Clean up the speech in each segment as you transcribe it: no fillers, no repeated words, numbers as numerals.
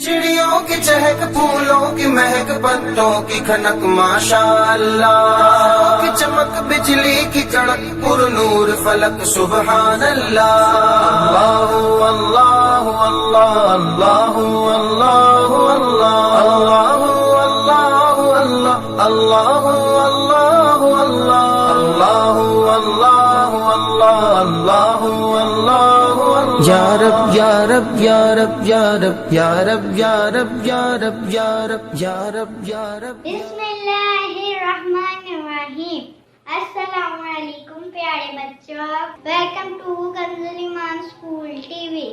चिड़ियों की चहक, फूलों की महक, पत्तों की खनक, माशाअल्लाह की चमक, बिजली की कड़क, पुरनूर फलक, सुबहान अल्लाह। अल्लाह अल्लाह अल्लाह अल्लाह अल्लाह अल्लाह अल्लाह अल्लाह अल्लाह अल्लाह अल्लाह अल्लाह या रब या रब या रब या रब या रब या रब या रब या रब या रब या रब। बिस्मिल्लाहिर्रहमानिर्रहीम। अस्सलाम वालेकुम प्यारे बच्चों, welcome to Kanzul Iman school TV.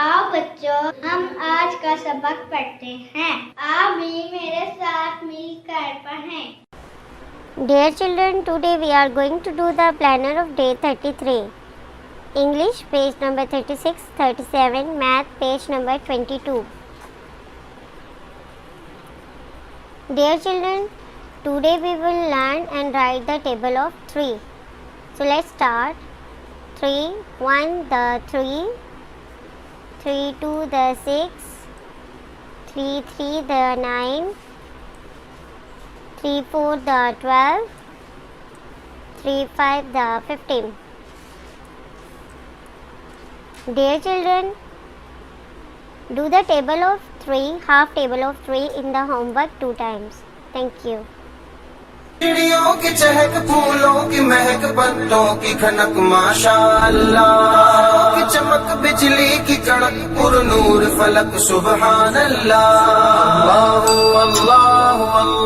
आओ बच्चों, हम आज का सबक पढ़ते हैं। आप भी मेरे साथ मिलकर पढ़ें। Dear children, today we are going to do the planner of day 33. English page number 36, 37, Math page number 22. Dear children, today we will learn and write the table of 3. So let's start. 3, 1 the 3, 3, 2 the 6, 3, 3 the 9, 3, 4 the 12, 3, 5 the 15. Dear children, do the table of 3, half table of 3 in the homework 2 times. Thank you. चिड़ियों की चहक, फूलों की महक, पत्तों की खनक, माशाअल्लाह की चमक, बिजली की कड़क, पुरनूर फलक, सुबहान अल्लाह। अल्लाह अल्लाह अल्लाह।